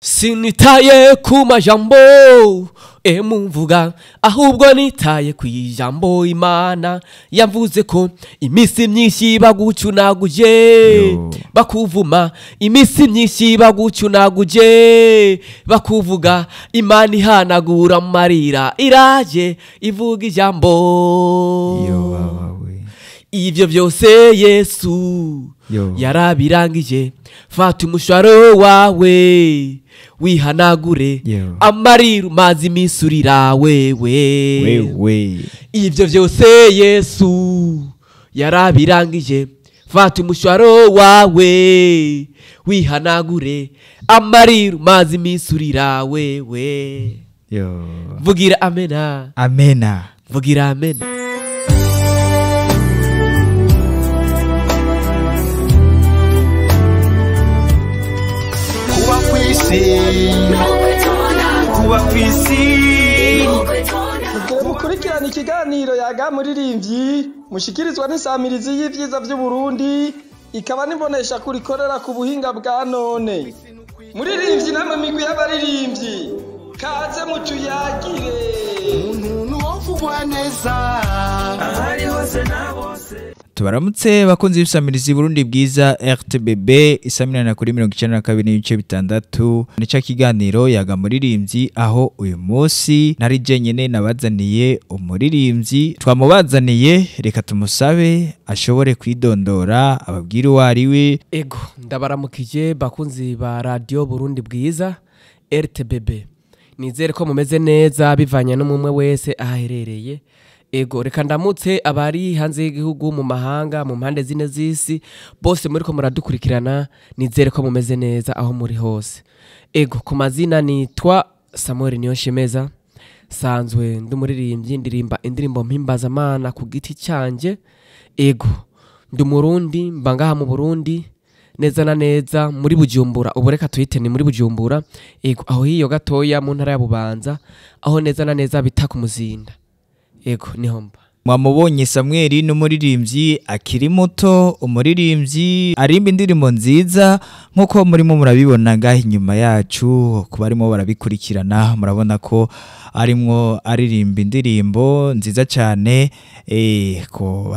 Sinitaye ku majambo mvuga ahubwo nitaye ku ijambo Imana yavuze ko imisi myinshi bagucunaguje bakuvuma, imisi myinshi bagucunaguje bakuvuga, Imana ihanagura amarira iraje ivuga ijambo. Ivyo byose Yesu yarabirangije. Fata umushwaro wawe wihanagure amarira umaze imisurira wewe. Ivyo byose Yesu yarabirangije. Fata umushwaro wawe wihanagure amarira umaze imisurira wewe. Vugira amena. Amena. Vugira amena. Kuba kwisi mukurikirana ikiganiro yaga muririmbyi mushikirizwa n'insamirizi y'ivyiza vy'u Burundi, ikaba nibonesha kurikorera ku buhinga bwa none. Muririmbyi namwe migwi y'abaririmbyi kaze mutuyagire umuntu wovugwa neza ahari hose na bose. Tubaramutse bakunzi b'isamirizi Burundi bwiza RTBB isamirana kuri 92.6 nica kiganiro yaga muririmbyi, aho uyu munsi nari jenyene nabazaniye umuririmbyi twamubazaniye. Reka tumusabe ashobore kwidondora ababwira wariwe. Ego ndabaramukije bakunzi ba radio Burundi bwiza RTBB, nizere ko mumeze neza bivanye n'umwe wese ahaherereye. Ego reka ndamutse abari hanze y'igihugu mu mahanga mu mpande zine z'isi bose muri ko muradukurikirana, nizere ko mumeze neza aho muri hose. Ego ku mazina nitwa Samuel Niyonshemeza, sanzwe ndumuririmbyi ndirimba indirimbo mpimbaza Imana ku giti cyanje. Ego ndumurundi mbangaha mu Burundi neza na neza muri Bujumbura, ubu reka tuyite ni muri Bujumbura. Ego aho hiyo gatoya mu ntara ya Bubanza, aho neza na neza bita ku Muzinda. Ego niho mba. Mwamubonye Samuel n'umuririmbyi akiri muto, umuririmbyi arimba indirimbo nziza nkuko murimo murabibona ngaho inyuma yacu. Kuba arimo barabikurikirana murabona ko arimwo aririmba indirimbo nziza cyane. Ko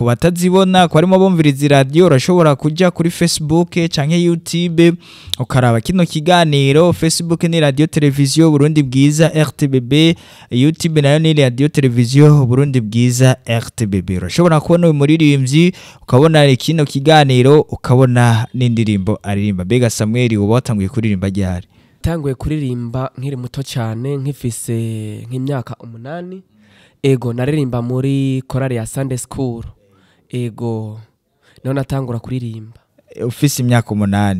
batazibona ko arimo bumviriza radio, urashobora kuja kuri Facebook canke YouTube ukaraba kino kiganiro. Facebook ni Radio Television Burundi bwiza RTBB, YouTube nayo ni Radio Television Burundi bwiza RTBB. Urashobora kubona uyu muririmbyi ukabona kino kiganiro ukabona n'indirimbo aririmba. Bega Samuel uba watanguye kuririmba ryari? Tanguye kuririmba nkiri muto cyane nkifise nk'imyaka 8. Ego naririmba muri korali ya Sunday School. Ego naho natangura kuririmba ufise imyaka 8.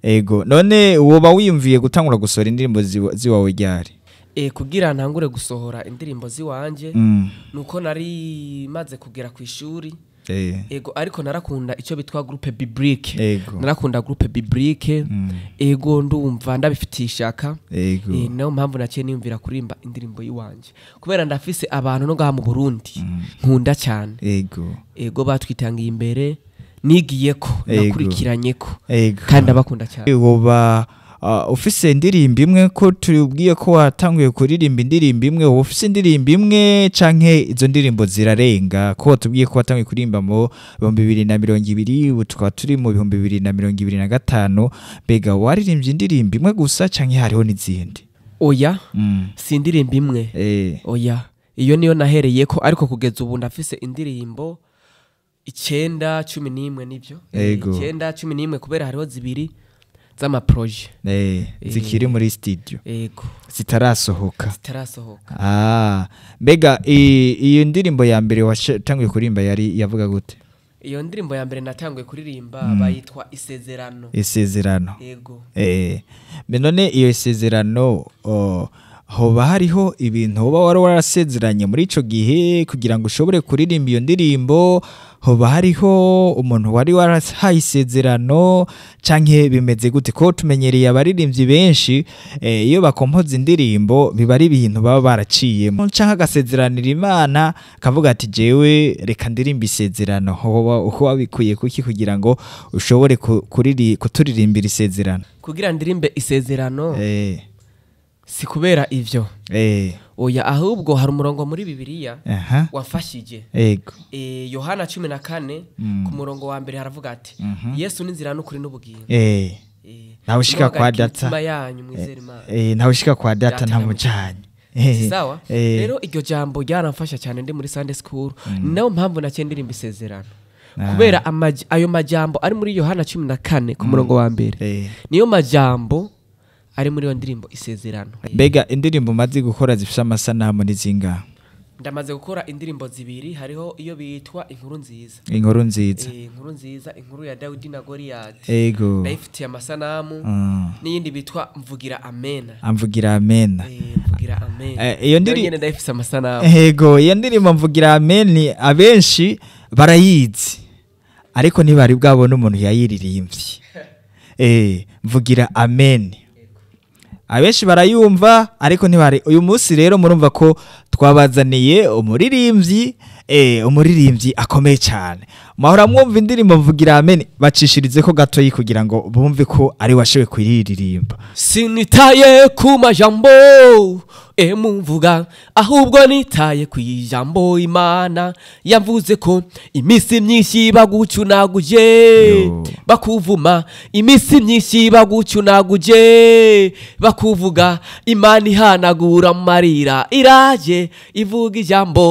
Ego none woba wiyumviye gutangura gusohora indirimbo ziwawe ryari? Kugira ntangure gusohora indirimbo ziwanje nuko nari maze kugera ku ishuri. Ego ariko narakunda icyo bitwa groupe biblique. Narakunda groupe biblique. Ego ndumva ndabifitiye ishaka. Naho mpamvu naciye niyumvira kurimba indirimbo yiwanje kubera ndafise abantu no ngaha mu Burundi nkunda cyane. Ego batwitangiye imbere nigiyeko nakurikiranyeko kandi abakunda cyane. Woba ufise indirimbo imwe ko tubwiye ko watanguye kuririmba indirimbo imwe, ufise indirimbo imwe canke izo ndirimbo zirarenga? Ko tubwiye ko watanguye kuririmba mu 2020 ubu tukaba turi mu 2025. Bega waririmbye indirimbo imwe gusa canke hariho n'izindi? Oya si indirimbo imwe. Oya iyo niyo nahereyeko, ariko kugeza ubu ndafise indirimbo 9 11 nivyo. 9 11 kubera hariho zibiri zama projet zikiri muri studio. Ego zitarasohoka. Bega iyo ndirimbo ya mbere watanguye kuririmba yari yavuga gute? Iyo ndirimbo ya mbere natanguye kuririmba bayitwa Isezerano. Ego none iyo Isezerano hoba hariho ibintu hoba warasezeranye muri ico gihe kugira ngo ushobore kuririmba iyo ndirimbo? hoba hariho umuntu wari warahaye isezerano canke bimeze gute ko tumenyereye abaririmbyi benshi iyo bakompoza indirimbo biba ari ibintu baba baraciyemo canke agasezeranira Imana kavuga ati jewe reka ndirimba isezerano hoba uko wabikuye kuki kugira ngo ushobore kuturirimbira isezerano kugira ndirimbe isezerano si kubera ivyo oya ahubwo hari umurongo muri Bibiliya wafashije Yohana 14 ku murongo wa mbere haravuga ati Yesu n'inzira n'ukuri n'ubugingo nawe ushika kwa data nawe ushika kwa data ntamujanye sawa rero iryo jambo ryaramfasha cyane ndi muri Sunday school naho mpamvu nake ndirimba isezerano kubera ayo majambo ari muri Yohana 14 ku murongo wa mbere niyo majambo ari muri yo ndirimbo isezerano. Mbega indirimbo mazi gukora zifite amasanamu n'izinga? Ndamaze gukora indirimbo zibiri, hariho iyo bitwa inkuru nziza. Inkuru nziza. Inkuru nziza, inkuru ya Dawidi na Goliath. Ego. Nayifitiye amasanamu. N'iyindi bitwa mvugira amena. Amvugira amena. Mvugira amena. Iyo ndirimbo ndayifise amasanamu. Ego, iyo ndirimbo mvugira amena abenshi barayizi. Ariko ntibari bwabona umuntu yayiririmbye. Mvugira amen. Abenshi barayumva ariko ntibari. Uyu munsi rero murumva ko twabazaniye umuririmbyi akomeye cyane. Mahora mwumva indirimbo mvugira amen bacishirize ko gato kugira ngo bumve ko ari washowe kuyiririmba. Sinitaye ku majambo mvuga ahubwo nitaye ku ijambo Imana yavuze ko imisi myinshi bagucunaguje bakuvuma, imisi myinshi bagucunaguje bakuvuga, Imana ihanagura amarira iraje ivuga ijambo.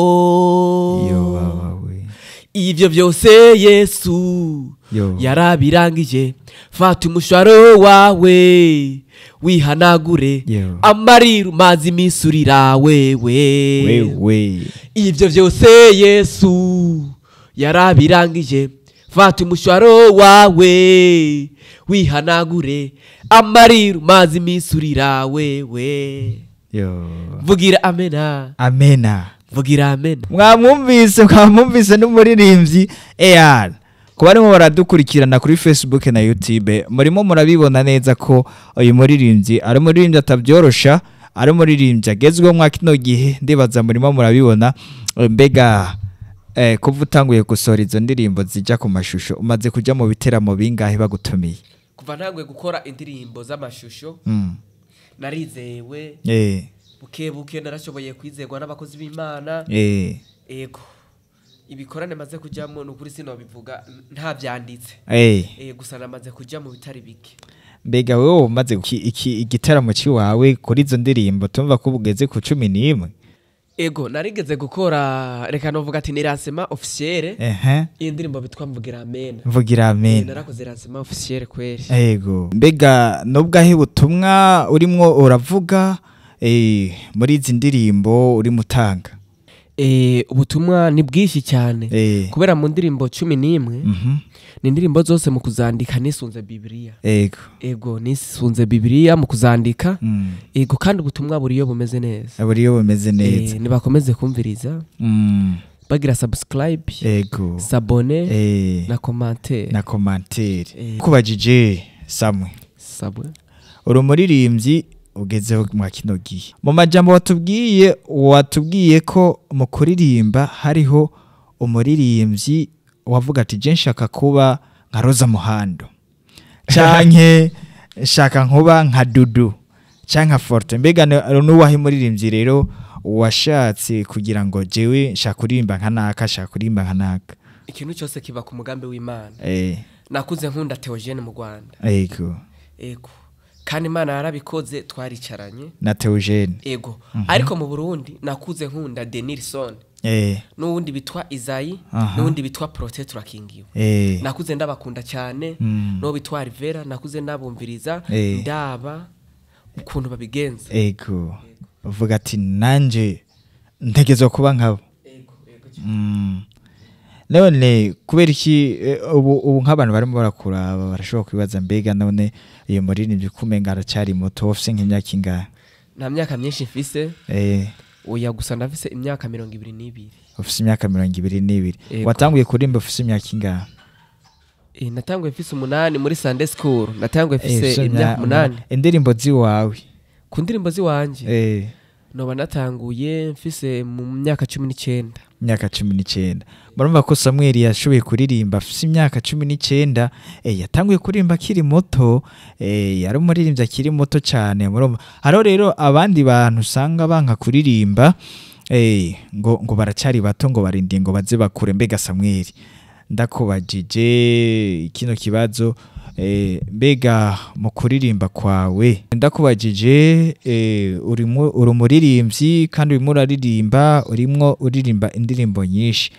Ivyo byose Yesu yarabirangije, fata umushwaro wawe wihanagure amarira mazi misurira wewe. Ivyo byose Yesu yarabirangije, fata umushwaro wawe wihanagure amarira mazi misurira wewe. Vugira amena. Amena. Vugira amen. Mwamwumvise n'umuririmbyi AR. Kuba arimo baradukurikirana kuri Facebook na YouTube, murimo murabibona neza ko uyu muririmbyi ari umuririmbyi atabyorosha, ari umuririmbyi agezweho mwa kino gihe. Ndibaza murimo murabibona. Mbega kuva utanguye gusohora izo ndirimbo zijya ku mashusho, umaze kujya mu biteramo bingahe bagutumiye? Kuva ntanguye gukora indirimbo z'amashusho narizewe buke narashoboye kwizerwa n'abakozi b'Imana. Ego ibikorane maze kujyamo n'ukuri sino bivuga nta byanditse. Gusa namaze kujya mu bitari bike. Mbega wewe umaze igitaramo ciwawe kuri izo ndirimbo tumva ko bugeze ku 11? Ego narigeze gukora, reka novuga ati ni lancement officiel. Iyi ndirimbo bitwa mvugira amen. Mvugira amen. Narakoze lancement officiel kweri. Ego mbega nubwahe butumwa urimo uravuga muri izi ndirimbo uri mutanga? Ubutumwa ni bwishi cyane kubera mu ndirimbo 11 ni indirimbo zose mu kuzandika nisunze Bibiliya. Ego nisunze Bibiliya mu kuzandika. Ego kandi ubutumwa buriyo bumeze neza. Buriyo bumeze neza. Nibakomeze kumviriza. Bagira subscribe, s'abonner na commentaire. Kubajije Samwe. Urumuririmbyi ugezeho mwa kino gihe. Mu majambo watubwiye ko mu kuririmba hariho umuririmbyi wavuga ati je nshaka kuba nka Roza Muhando canke nshaka nkuba nka Dudu canke Forte. Mbega nuwahe muririmbyi rero washatse kugira ngo jewe nshaka kuririmba nka naka, nshaka kuririmba nka naka? Ikintu cyose kiba ku mugambi w'Imana. Nakuze nkunda Theogene mu Rwanda. Ego kandi Imana yarabikoze, twaricaranye na Theogene. Ego ariko mu Burundi nakuze nkunda Denilson. N'uwundi bitwa Isayi, n'uwundi bitwa Prote turakingiwe. Nakuze ndabakunda cyane. No bitwa Rivera nakuze ndabumviriza ndaba ukuntu babigenza. Ego uvuga ati nanje ntegezo kuba nkabo. None kubera iki ubu nk'abantu barimo barakuraba barashobora kwibaza mbega none iyo muririmbyi kumenga aracyari muto, ufite nk'imyaka ingahe? Nta myaka myinshi mfise. oya gusa ndafise imyaka 22. ufise imyaka 22. Ego. Watanguye kuririmba ufise imyaka ingahe? Natanguye mfise 8 muri Sunday school, natanguye mfise imyaka 8. Indirimbo ziwawe Ku ndirimbo ziwanje noba natanguye mfise mu myaka 19. Imyaka 19. Murumva ko Samuel yashoboye kuririmba afise imyaka 19. Yatanguye kuririmba akiri muto. Yari umuririmbyi akiri muto cyane. Murumva haro rero abandi bantu usanga banka kuririmba ngo baracari bato ngo barindie ngo baze bakure. Mbega Samuel ndakubajije kino kibazo mbega mu kuririmba kwawe ndakubajije urimo urumuririmbyi kandi urimo uraririmba urimo uririmba indirimbo nyinshi.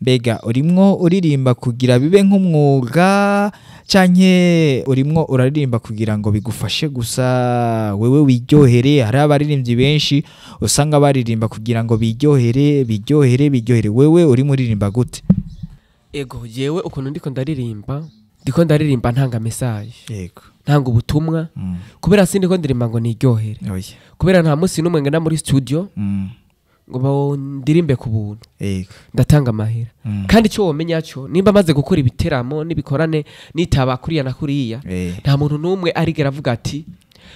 Mbega urimo uririmba kugira bibe nk'umwuga canke urimo uraririmba kugira ngo bigufashe gusa wewe wiryohere? Hari abaririmbyi benshi usanga baririmba kugira ngo biryohere. Wewe urimo uririmba gute? Ego jewe ukuntu ndiko ndaririmba ntanga message. Yego. Ntanga ubutumwa. Kubera sindiko ndirimba ngo niryohere. Kubera nta musi numwe ngenda muri studio. Ngo ndirimbe ku buntu. Yego. Ndatanga amahera. Kandi cyo womenya cyo nimba maze gukora ibiteramo nibikorane nitaba kuriya na kuriya. Nta muntu numwe arigera avuga ati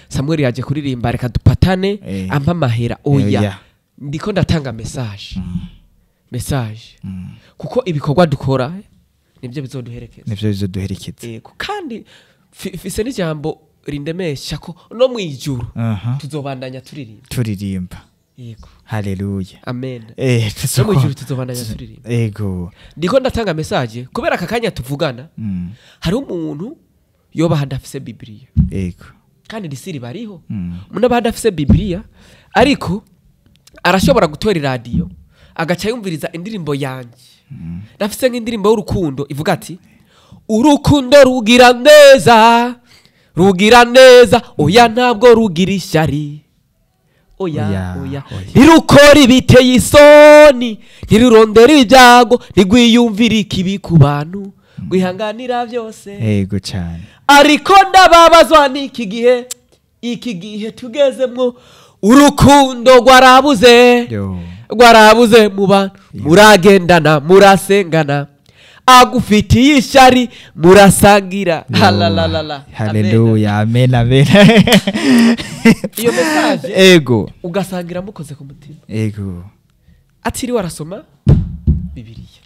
Samuel yaje kuririmba reka dupatane ampa amahera. Oya. Ndiko ndatanga message. Kuko ibikorwa dukora nibyo bizoduherekeza. Yego. Kandi fise n'ijambo rindemesha ko no mwijuru tuzobandanya turirimba. Yego. Haleluya. Amen. No mwijuru tuzobandanya turirimba. Yego. Ndiko ndatanga message kubera akakanya tuvugana. Hari umuntu yoba hadafise Biblia. Yego. Kandi disiri bariho. Umuntu badafise Biblia ariko arashobora gutora radio agaca yumviriza indirimbo yanje. Nafise nk'indirimbo y'urukundo ivuga ati urukundo rugira neza oya ntabwo rugira ishyari. Oya. Ntirukora ibiteye isoni, ntirurondera ibyago, ntigwiyumvira ikibi ku bantu, gwihanganira byose. Yego cyane. Ariko ndababazwa n'iki gihe tugezemwo urukundo rwarabuze mu bantu. Muragendana murasengana agufitiye ishyari murasangira. Haleluya. Amen. Iyo message ego ugasangira mukoze ku mutima. Ego atiri warasoma Bibiliya.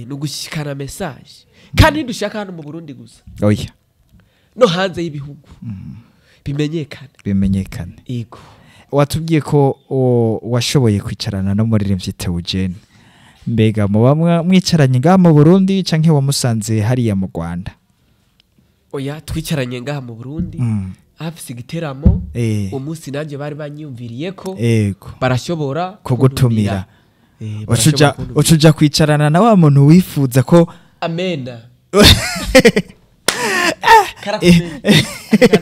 Nugushikana message kandi dushaka hano mu Burundi gusa. Oya. No hanze y'ibihugu. Bimenyekane. Ego. Watubwiye ko washoboye kwicarana no muririmbyi Theogene. Mbega muba mwicaranye ngaha mu Burundi canke wamusanze hariya mu Rwanda? Oya twicaranye ngaha mu Burundi. Afise igiteramo umunsi nanje bari banyumviriye ko barashobora kugutumira. Ucuja kwicarana na wa muntu wifuza ko. Amena.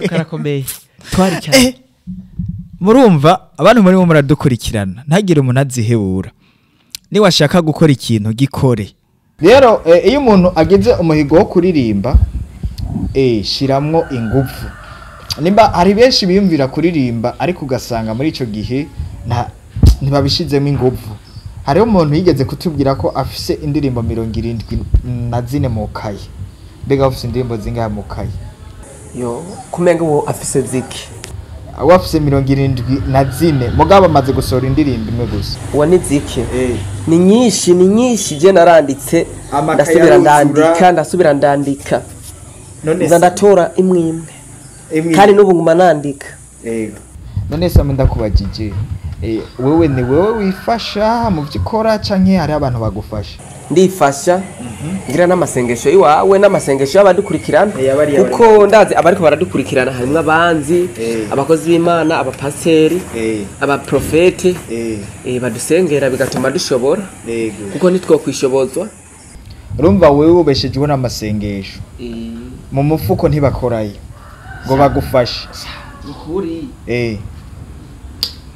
Karakomeye. Twari cyane. Murumva abantu muri muradukurikirana ntagire umuntu azihebura. Ni washaka gukora ikintu gikore. Rero iyo umuntu agize umuhigo wo kuririmba shiramwo ingufu. Nimba hari benshi biyumvira kuririmba ariko ugasanga muri ico gihe ntibabishizemo ingufu. Hariho umuntu yigeze kutubwira ko afise indirimbo 74 mu kaye. Mbega afise indirimbo zingahe mu kaye? Yo kumenga wo afise ziki. Wafise 74 mugabo amaze gusohora indirimbo imwe gusa. Uwa ni ziki? Ni nyinshi je naranditse ndasubira ndandika. None ndatora imwe kandi n'ubu nguma nandika. Yego. None se ndakubajije wewe ni wewe wifasha mu byikora canke hari abantu bagufasha? Ndifasha ngira n'amasengesho iwawe n'amasengesho y'abadukurikirana kuko ndazi abariko baradukurikirana harimo abanzi abakozi b'Imana abapaseri abaprofete badusengera bigatuma dushobora kuko nitwo kwishobozwa. Urumva wewe ubeshejwe n'amasengesho mu mufuko ntibakorayo ngo bagufashe ukuri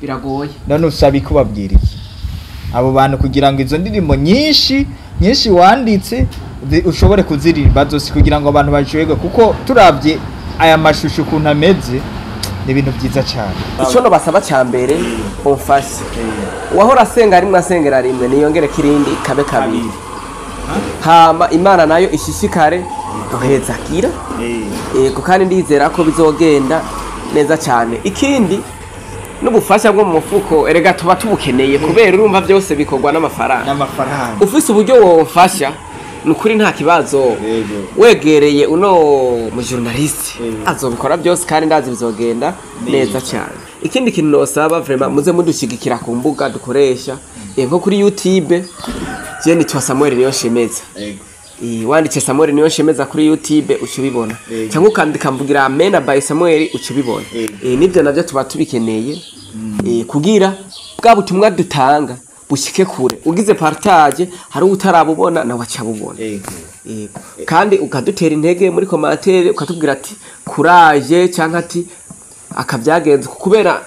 biragoye. None usabi kubabwira iki abo bantu kugira ngo izo ndirimbo nyinshi wanditse ushobore kuziririmba zose kugira ngo abantu bajoyege? Kuko turavye aya mashusho kuntu ameze ni ibintu byiza cyane. icyo no basaba cya mbere umfashe uwahora asenga rimwe asengera rimwe niyongere kirindi kabe kabiri hama imana nayo ishishikare duhezagira yego kandi ndizera ko bizogenda neza cyane. Ikindi n'ubufasha bwo mu mufuko erega tuba tubukeneye kubera urumva byose bikorwa n'amafaranga. Ufise uburyo wofasha nukuri nta kibazo wegereye uno mu journalist azobikora byose kandi ndazi bizogenda neza cyane. Ikindi kintu nosaba vraiment muze mudushigikira ku mbuga dukoresha nko kuri YouTube je nitwa Samuel Niyonshemeza. Wanditse Samuel Niyonshemeza kuri YouTube ucubibona cyangwa ukandika mvugira Amen by Samuel ucubibona. Nibyo navyo tuba tubikeneye kugira bwa butumwa dutanga bushike kure. Ugize partage hari utarabubona na wacabubona. Kandi ukadutera intege muri commentaire ukatubwira ati courage cyangwa ati akabyagenze kubera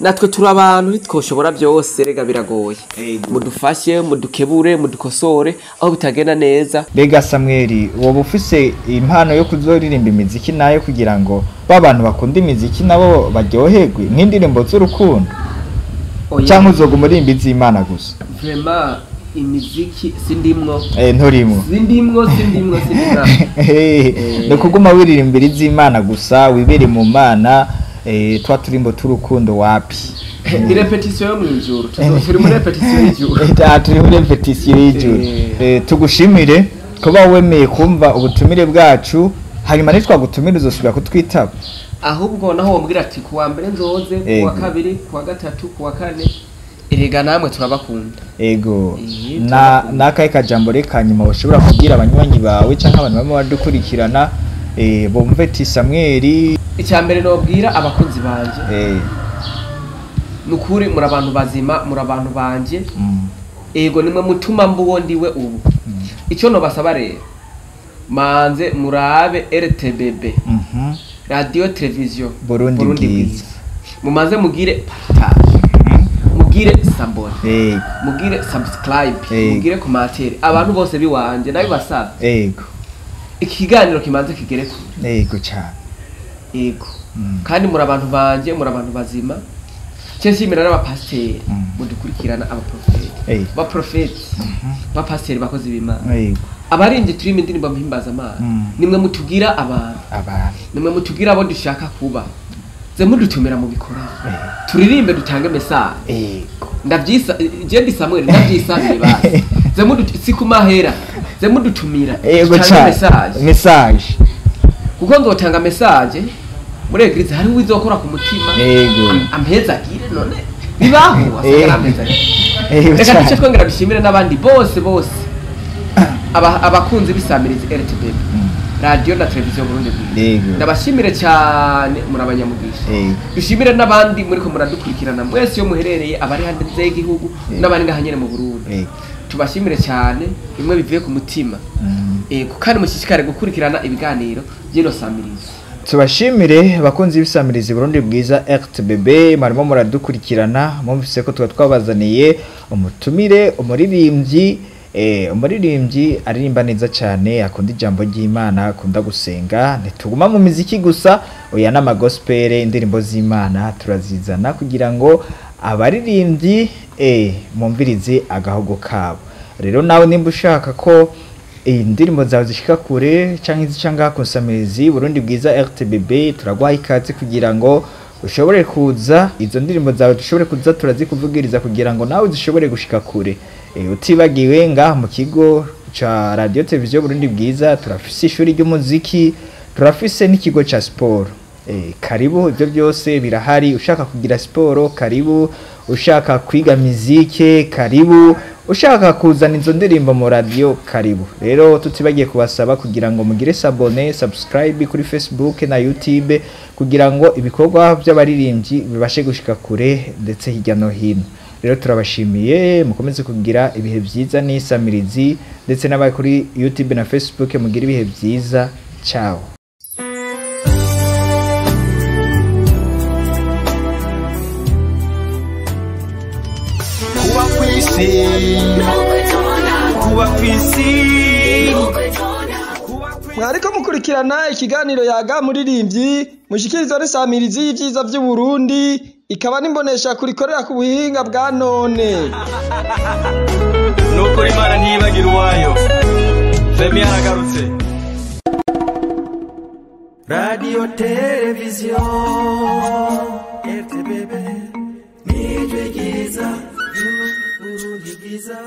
natwe turi abantu ntitwoshobora byose rega biragoye. Mudufashe mudukebure mudukosore aho bitagenda neza. Bega Samuel wowe ufise impano yo kuzoririmba imiziki nayo kugira ngo babantu bakunda imiziki nabo baryoherwe nk'indirimbo z'urukundo cyangwa uzoguma urimba iz'Imana gusa? Vraiment imiziki sindimwo nturimwo sindimwo no kuguma wiririmbira iz'Imana gusa wibere mu mana twa turimbo turukundo wapi ni repetition yo mwijuru turi muri repetition y'ijuru turi muri repetition y'ijuru. Tugushimire kuba wemeye kumva ubutumire bwacu hanyuma nitwagutumira uzosubira kutwitaba ahubwo naho wombwira ati kuwa mbere nzoze kuwa kabiri kuwa gatatu kuwa kane erega namwe turabakunda. Ego nakaye kajambo reka nyuma ushobora kubwira abanywanyi bawe cyangwa abantu bamwe badukurikirana bomve ati Samuel icyambere nobwira abakunzi banje nukuri muri abantu bazima muri abantu banje ego nimwe mutuma mbuwo ndiwe ubu. Icyo no basaba rero manze murabe RTBB radio television Burundi bwiza mumaze mugire partage mugire sabone mugire subscribe mugire commentaire abantu bose biwanje nabi basaba ikiganiro kimanze kigere kure cyane kandi muri abantu banje muri abantu bazima cyeshimira n'abapasteri mudukurikirana abaprofeti bapasteri bakozi b'Imana abarinje turi indirimbo mpimbaza Imana nimwe mutubwira abantu nimwe mutubwira abo dushaka kuba ze mudutumira mu bikora turirimbe dutange message ndabyisa je ndi Samuel ndabyisabire basi ze sikumahera ze mudutumira message kuko ndotanga message muri eglise hari wizokora ku mutima ampeza gire none bibaho asagara ampeza reka tuce twongera bishimire n'abandi bose abakunzi bisamiriza RTBB radio na televiziyo Burundi bwiza ndabashimire cyane muri abanyamugisha. Dushimire n'abandi muri ko muradukurikirana mwese yo muherereye abari hanze y'igihugu n'abandi ngahanyere mu Burundi tubashimire cyane imwe bivuye ku mutima kandi mushishikare gukurikirana ibiganiro by'ino samiriza. Tubashimire abakunzi b'isamiriza Burundi bwiza RTBB marimo muradukurikirana mumvise ko twabazaniye umutumire umuririmbyi aririmba neza cyane akunda ijambo ry'Imana akunda gusenga ntituguma mu miziki gusa oya n'amagospel indirimbo z'Imana turazizana kugira ngo abaririmbyi mumvirize agahogo kabo. Rero nawe nimba ushaka ko indirimbo zawe zishika kure cyangwa izicanga kunsamirizi Burundi bwiza RTBB turagwaye ikaze kugira ngo ushobore kuza izo ndirimbo zawe dushobore kuza turazikuvugiriza kugira ngo nawe zishobore gushika kure. Utibagiwe ngaha mu kigo cha radio televiziyo Burundi bwiza turafise ishuri ry'umuziki turafise n'ikigo cha sport. Karibu ibyo byose birahari. Ushaka kugira sport karibu, ushaka kwiga muzike karibu, ushaka kuzana izo ndirimbo mu radio karibu. Rero tutibagiye kubasaba kugira ngo mugire sabone subscribe kuri Facebook na YouTube kugira ngo ibikorwa by'abaririmbyi bibashe gushika kure ndetse hirya no hino. Rero turabashimiye mukomeze kugira ibihe byiza n'isamirizi ndetse n'abari kuri YouTube na Facebook mugira ibihe byiza. Ciao. Kuba kwisi mwariko mukurikirana ikiganiro yaga muririmbyi mushikirizwa n'isamirizi y'ivyiza vy'Uburundi ikaba nimbonesha kurikorera ku buhinga bwa none. Nuko Imana ntibagira uwayo. Femi aragarutse. Radio Television RTBB ni Bwiza y'Uburundi bwiza.